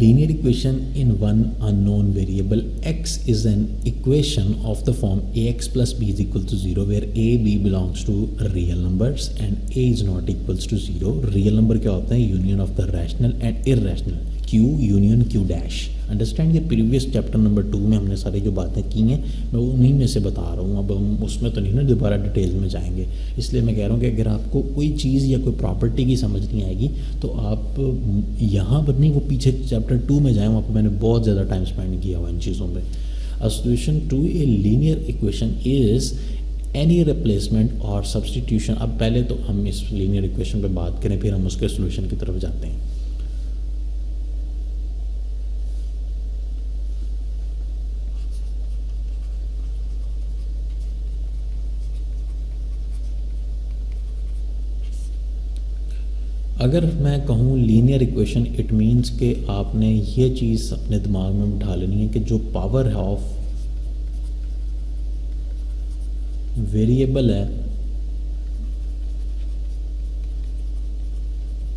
linear equation in one unknown variable x is an equation of the form ax plus b is equal to 0 where a b belongs to real numbers and a is not equals to 0. real number क्या होता है? union of the rational and irrational, q union q dash. Understand, ये previous chapter number 2 में हमने सारी जो बातें की हैं मैं उन्हीं में से बता रहा हूँ. अब हम उसमें तो नहीं ना दोबारा डिटेल में जाएंगे, इसलिए मैं कह रहा हूँ कि अगर आपको कोई चीज़ या कोई प्रॉपर्टी की समझ नहीं आएगी तो आप यहाँ पर नहीं, वो पीछे चैप्टर 2 में जाएँ, वहाँ पर मैंने बहुत ज़्यादा टाइम स्पेंड किया हुआ इन चीज़ों पर. A solution to a linear equation is any replacement or substitution. अब पहले तो हम इस लीनियर इक्वेशन पे बात करें, फिर हम उसके सोल्यूशन की तरफ जाते हैं. अगर मैं कहूँ लीनियर इक्वेशन, इट मीन्स कि आपने ये चीज़ अपने दिमाग में बिठा लेनी है कि जो पावर है ऑफ वेरिएबल है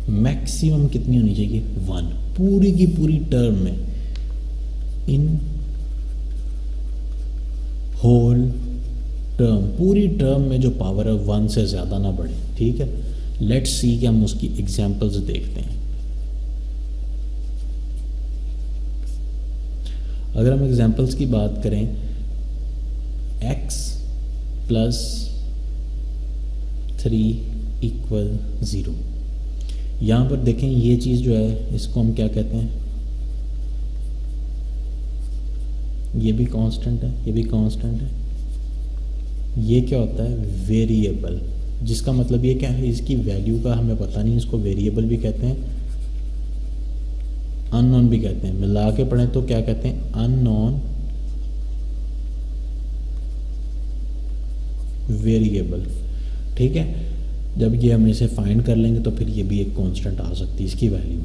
मैक्सिमम कितनी होनी चाहिए? 1. पूरी की पूरी टर्म में, इन होल टर्म, पूरी टर्म में जो पावर है 1 से ज़्यादा ना बढ़े. ठीक है, लेट्स सी कि हम उसकी एग्जांपल्स देखते हैं. अगर हम एग्जांपल्स की बात करें, x प्लस 3 इक्वल 0. यहाँ पर देखें ये चीज़ जो है इसको हम क्या कहते हैं? ये भी कांस्टेंट है, ये भी कांस्टेंट है. ये क्या होता है? वेरिएबल, जिसका मतलब ये क्या है? इसकी वैल्यू का हमें पता नहीं, इसको वेरिएबल भी कहते हैं, अननोन भी कहते हैं. मिला के पढ़ें तो क्या कहते हैं? Unknown variable. ठीक है, जब ये हम इसे फाइंड कर लेंगे तो फिर ये भी एक कांस्टेंट आ सकती है.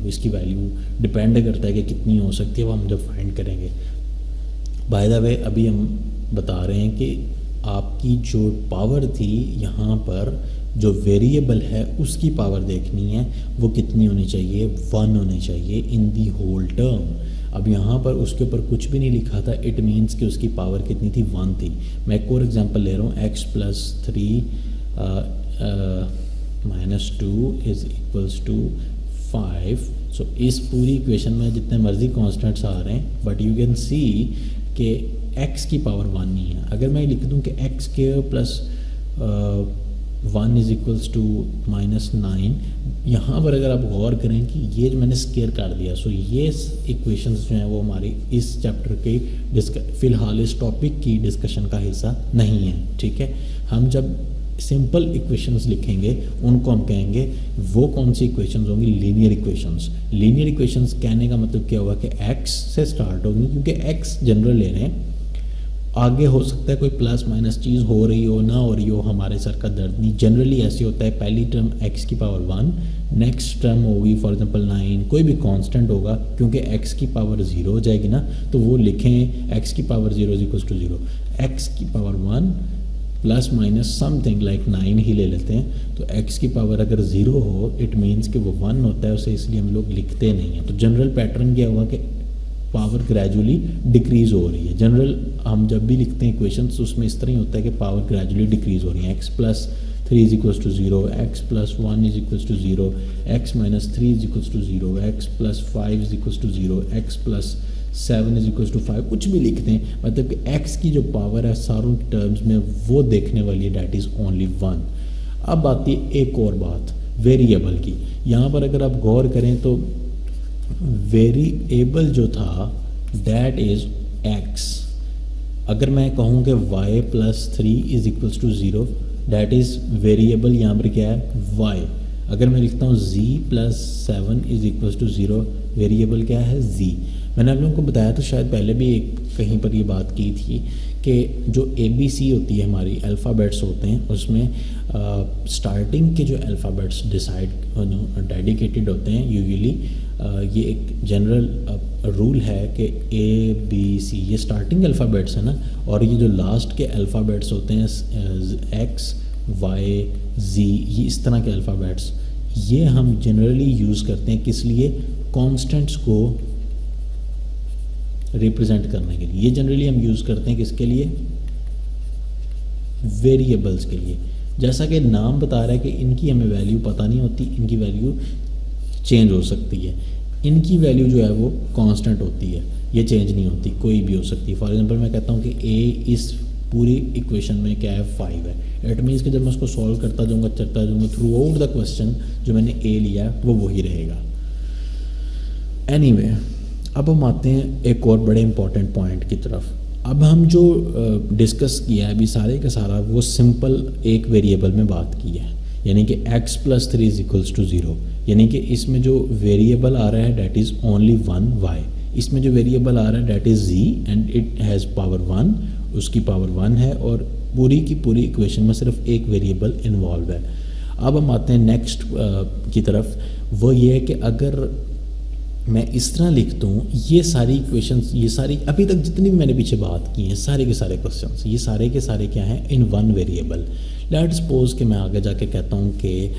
इसकी वैल्यू डिपेंड करता है कि कितनी हो सकती है, वो हम जब फाइंड करेंगे. बाय द वे अभी हम बता रहे हैं कि आपकी जो पावर थी यहाँ पर, जो वेरिएबल है उसकी पावर देखनी है, वो कितनी होनी चाहिए? 1 होनी चाहिए इन दी होल टर्म. अब यहाँ पर उसके ऊपर कुछ भी नहीं लिखा था, इट मीन्स कि उसकी पावर कितनी थी? 1 थी. मैं एक और एग्जांपल ले रहा हूँ, x plus 3 minus 2 is equals to 5. So इस पूरी इक्वेशन में जितने मर्जी कॉन्स्टेंट्स आ रहे हैं, बट यू कैन सी कि x की पावर 1 नहीं है. अगर मैं लिख दूं कि x square plus 1 is equals to -9, यहाँ पर अगर आप गौर करें कि ये जो मैंने स्क्वायर कर दिया, सो ये इक्वेशंस जो हैं वो हमारी इस चैप्टर के फ़िलहाल इस टॉपिक की डिस्कशन का हिस्सा नहीं है. ठीक है, हम जब सिंपल इक्वेशंस लिखेंगे उनको हम कहेंगे, वो कौन सी इक्वेशंस होंगी? Linear equations. लीनियर इक्वेशंस कहने का मतलब क्या होगा कि x से स्टार्ट होगी, क्योंकि x जनरल ले रहे हैं. आगे हो सकता है कोई प्लस माइनस चीज़ हो रही हो, ना हो रही हो, हमारे सर का दर्द नहीं. जनरली ऐसे होता है, पहली टर्म x की पावर 1, नेक्स्ट टर्म होगी फॉर एग्जांपल 9, कोई भी कांस्टेंट होगा, क्योंकि x की पावर 0 हो जाएगी ना, तो वो लिखें x की power 0 is equals to 0. x की power 1 plus minus something like 9 ही ले लेते हैं, तो x की पावर अगर 0 हो इट मीन्स कि वो 1 होता है, उसे इसलिए हम लोग लिखते नहीं हैं. तो जनरल पैटर्न क्या हुआ कि पावर ग्रेजुअली डिक्रीज़ हो रही है. जनरल हम जब भी लिखते हैं इक्वेशंस उसमें इस तरह ही होता है कि पावर ग्रेजुअली डिक्रीज़ हो रही है. x plus 3 is equals to 0, x plus 1 is equals to 0, x minus 3 is equals to 0, x plus 5 is equals to 0, x plus 7 is equals to 5, कुछ भी लिखते हैं, मतलब कि x की जो पावर है सारों टर्म्स में वो देखने वाली है, डैट इज़ ओनली 1. अब आती है एक और बात वेरिएबल की. यहाँ पर अगर आप गौर करें तो वेरिएबल जो था डैट इज़ x. अगर मैं कहूँ कि y plus 3 is equals to 0, that is variable यहाँ पर क्या है? y. अगर मैं लिखता हूँ z plus 7 is equals to 0, variable क्या है? z. मैंने आप लोगों को बताया तो शायद पहले भी कहीं पर ये बात की थी कि जो ABC होती है हमारी अल्फ़ाबेट्स होते हैं, उसमें स्टार्टिंग के जो अल्फ़ाबेट्स डेडिकेटेड होते हैं यूजुअली. ये एक जनरल रूल है कि ABC ये स्टार्टिंग अल्फ़ाबेट्स है ना, और ये जो लास्ट के अल्फ़ाबेट्स होते हैं X, Y, Z, ये इस तरह के अल्फ़ाबेट्स, ये हम जनरली यूज़ करते हैं किस लिए? कॉन्स्टेंट्स को रिप्रेजेंट करने के लिए। ये जनरली हम यूज़ करते हैं किसके लिए, वेरिएबल्स के लिए। जैसा कि नाम बता रहा है कि इनकी हमें वैल्यू पता नहीं होती, इनकी वैल्यू चेंज हो सकती है। इनकी वैल्यू जो है वो कांस्टेंट होती है, ये चेंज नहीं होती, कोई भी हो सकती है। फॉर एग्जांपल मैं कहता हूँ कि ए इस पूरी इक्वेशन में क्या है 5 है, इट मीन्स कि जब मैं उसको सॉल्व करता जाऊँगा थ्रू आउट द क्वेश्चन जो मैंने ए लिया है वो वही रहेगा। एनीवे, अब हम आते हैं एक और बड़े इंपॉर्टेंट पॉइंट की तरफ। अब हम जो डिस्कस किया है अभी सारे का सारा वो सिंपल एक वेरिएबल में बात की है, यानी कि x + 3 = 0, यानी कि इसमें जो वेरिएबल आ रहा है डैट इज़ ओनली 1 y, इसमें जो वेरिएबल आ रहा है that is z and it has power 1, उसकी पावर 1 है और पूरी की पूरी इक्वेशन में सिर्फ एक वेरिएबल इन्वॉल्व है। अब हम आते हैं नेक्स्ट की तरफ, वो ये है कि अगर मैं इस तरह लिख दूँ ये सारी इक्वेशंस, ये सारी अभी तक जितनी भी मैंने पीछे बात की हैं सारे के सारे क्वेश्चंस, ये सारे के सारे क्या हैं, in one variable. Let's suppose कि मैं आगे जाके कहता हूँ कि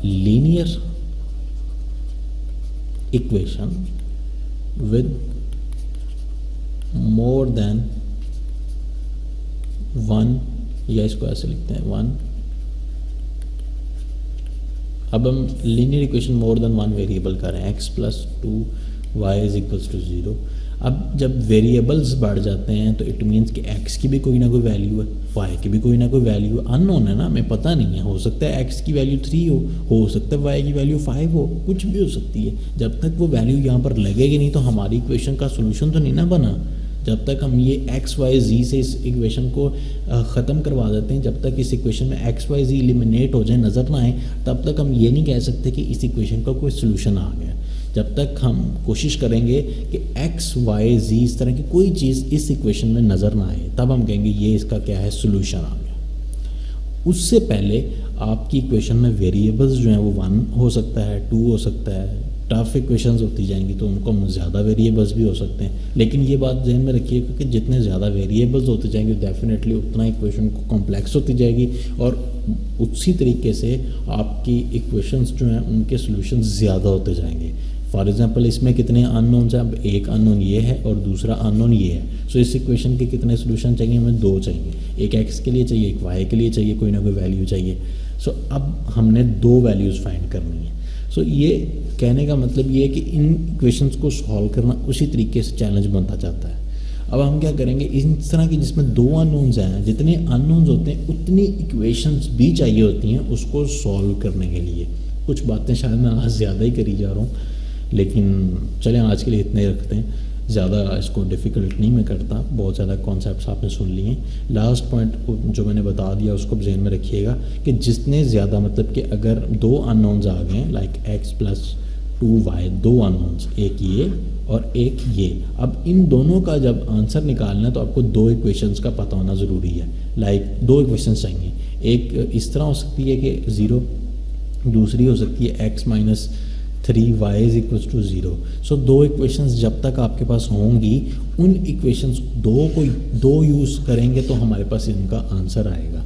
linear equation with more than 1, या इसको ऐसे लिखते हैं 1। अब हम linear equation more than 1 variable कर रहे हैं, x + 2y = 0। अब जब वेरिएबल्स बढ़ जाते हैं तो इट मीन्स कि x की भी कोई ना कोई वैल्यू है, y की भी कोई ना कोई वैल्यू है, अननोन है ना, हमें पता नहीं है। हो सकता है x की वैल्यू 3 हो सकता है y की वैल्यू 5 हो, कुछ भी हो सकती है। जब तक वो वैल्यू यहाँ पर लगेगी नहीं तो हमारी इक्वेशन का सोल्यूशन तो नहीं ना बना। जब तक हम ये x y z से इस इक्वेशन को ख़त्म करवा देते हैं, जब तक इस इक्वेशन में x y z एलिमिनेट हो जाए, नज़र ना आए, तब तक हम ये नहीं कह सकते कि इस इक्वेशन का कोई सोल्यूशन आ गया। जब तक हम कोशिश करेंगे कि x y z इस तरह की कोई चीज़ इस इक्वेशन में नज़र ना आए, तब हम कहेंगे ये इसका क्या है, सोल्यूशन आ गया। उससे पहले आपकी इक्वेशन में वेरिएबल्स जो हैं वो 1 हो सकता है, 2 हो सकता है। टफ इक्वेशंस होती जाएंगी तो उनको ज़्यादा वेरिएबल्स भी हो सकते हैं, लेकिन ये बात ध्यान में रखिए कि जितने ज़्यादा वेरिएबल्स होते जाएंगे डेफिनेटली उतना इक्वेशन को कॉम्प्लेक्स होती जाएगी और उसी तरीके से आपकी इक्वेशंस जो हैं उनके सॉल्यूशन ज़्यादा होते जाएंगे। फॉर एग्जांपल इसमें कितने अननोन्स हैं, अब एक अननोन ये है और दूसरा अननोन ये है। सो इस इक्वेशन के कितने सॉल्यूशन चाहिए, हमें 2 चाहिए, एक x के लिए चाहिए, एक y के लिए चाहिए, कोई ना कोई वैल्यू चाहिए। सो अब हमने 2 वैल्यूज़ फाइंड करनी है। सो ये कहने का मतलब ये है कि इन इक्वेशंस को सॉल्व करना उसी तरीके से चैलेंज बनता जाता है। अब हम क्या करेंगे, इस तरह की जिसमें 2 अननोन्स हैं, जितने अननोन्स होते हैं उतनी इक्वेशंस भी चाहिए होती हैं उसको सॉल्व करने के लिए। कुछ बातें शायद मैं आज ज़्यादा ही करी जा रहा हूँ, लेकिन चलें आज के लिए इतने ही रखते हैं, ज़्यादा इसको डिफ़िकल्ट नहीं मैं करता। बहुत ज़्यादा कॉन्सेप्ट्स आपने सुन लिए। लास्ट पॉइंट जो मैंने बता दिया उसको ज़हन में रखिएगा कि जितने ज़्यादा मतलब कि अगर 2 अननोन्स आ गए लाइक x + 2y, 2 अननोन्स, एक ये और एक ये, अब इन दोनों का जब आंसर निकालना है तो आपको 2 इक्वेशंस का पता होना ज़रूरी है। लाइक 2 इक्वेशंस चाहिए, एक इस तरह हो सकती है कि 0, दूसरी हो सकती है x - 3y = 0। सो 2 इक्वेशंस जब तक आपके पास होंगी, उन इक्वेशंस 2 यूज़ करेंगे तो हमारे पास इनका आंसर आएगा।